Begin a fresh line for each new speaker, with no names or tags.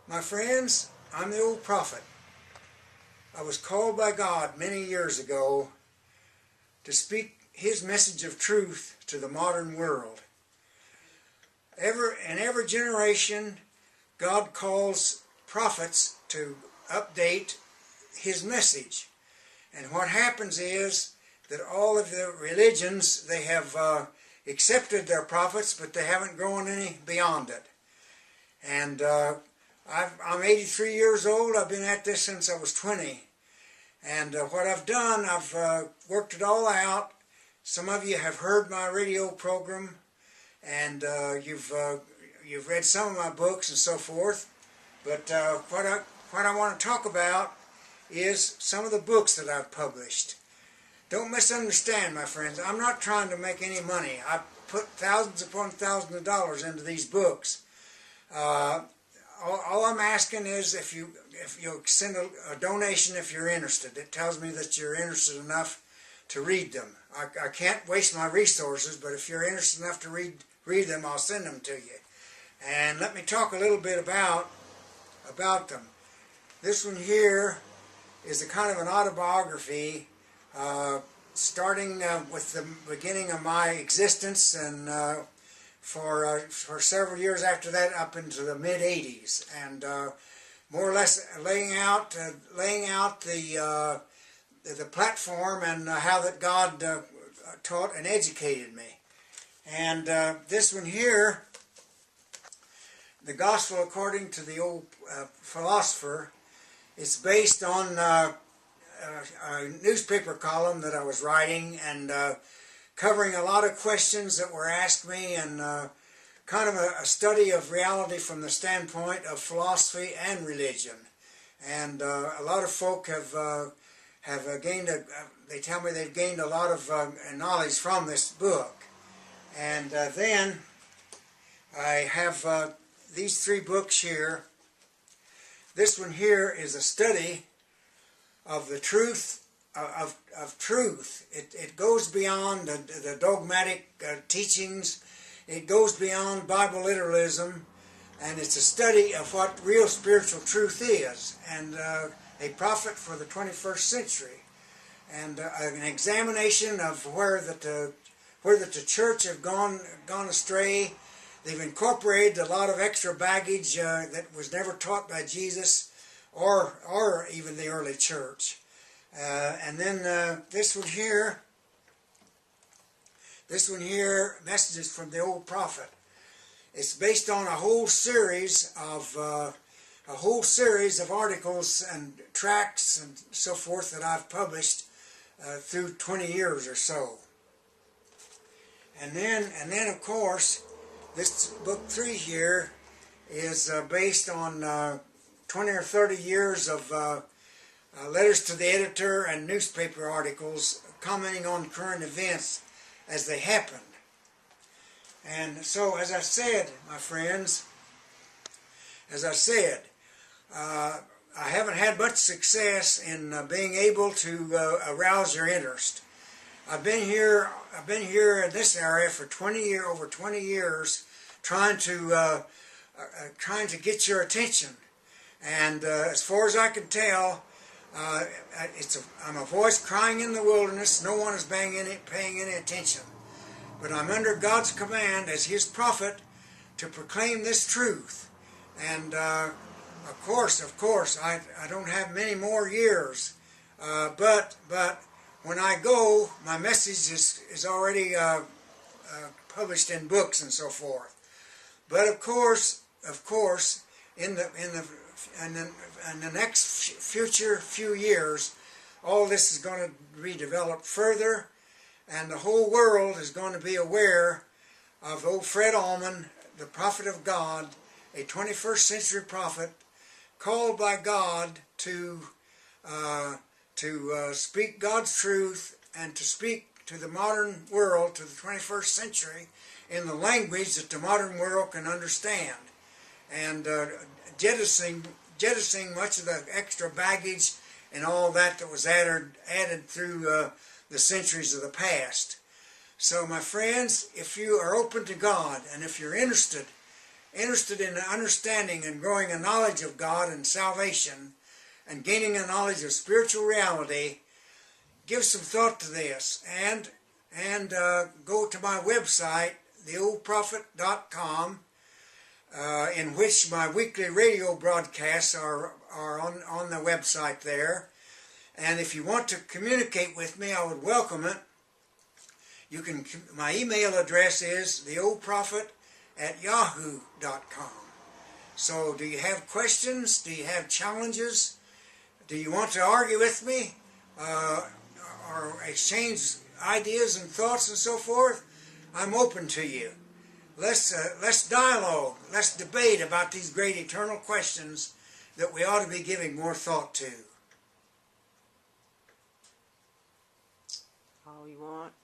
My friends, I'm the old prophet. I was called by God many years ago to speak His message of truth to the modern world. In every generation, God calls prophets to update His message. And what happens is that all of the religions, they have accepted their prophets, but they haven't gone any beyond it. And I'm 83 years old. I've been at this since I was 20. And what I've done, I've worked it all out. Some of you have heard my radio program, and you've read some of my books and so forth. But what I want to talk about is some of the books that I've published. Don't misunderstand, my friends. I'm not trying to make any money. I've put thousands upon thousands of dollars into these books. All I'm asking is if you'll send a donation if you're interested. It tells me that you're interested enough to read them. I can't waste my resources, but if you're interested enough to read them, I'll send them to you. And let me talk a little bit about them. This one here is a kind of an autobiography, starting with the beginning of my existence, and for several years after that, up into the mid-'80s, and more or less laying out the platform and how that God taught and educated me. And this one here, The Gospel According to the Old Philosopher, it's based on a newspaper column that I was writing, and covering a lot of questions that were asked me, and kind of a study of reality from the standpoint of philosophy and religion. And a lot of folk have gained they tell me they've gained a lot of knowledge from this book. And then I have these three books here. This one here is a study of the truth of truth. It goes beyond the dogmatic teachings. It goes beyond Bible literalism, and it's a study of what real spiritual truth is, and a prophet for the 21st century, and an examination of where the church have gone astray. They've incorporated a lot of extra baggage that was never taught by Jesus or even the early church. And then this one here, Messages from the Old Prophet. It's based on a whole series of articles and tracts and so forth that I've published through 20 years or so. And then of course, this book 3 here is based on 20 or 30 years of letters to the editor and newspaper articles commenting on current events as they happened. And so, as I said, my friends, I haven't had much success in being able to arouse your interest. I've been here in this area for over 20 years, trying to get your attention. And as far as I can tell, I'm a voice crying in the wilderness. No one is paying any attention. But I'm under God's command as His prophet to proclaim this truth. And of course, I don't have many more years. But when I go, my message is already published in books and so forth. But of course, in the next future few years, all this is going to be developed further, and the whole world is going to be aware of old Fred Allman, the prophet of God, a 21st century prophet, called by God to speak God's truth and to speak to the modern world, to the 21st century, in the language that the modern world can understand, and jettisoning much of the extra baggage and all that was added through the centuries of the past. So, my friends, if you are open to God, and if you're interested interested in understanding and growing a knowledge of God and salvation and gaining a knowledge of spiritual reality, give some thought to this and go to my website, theoldprophet.com, in which my weekly radio broadcasts are on the website there. And if you want to communicate with me, I would welcome it. You can. My email address is theoldprophet@yahoo.com. So do you have questions? Do you have challenges? Do you want to argue with me? Or exchange ideas and thoughts and so forth? I'm open to you. Let's dialogue. Let's debate about these great eternal questions that we ought to be giving more thought to.
All you want.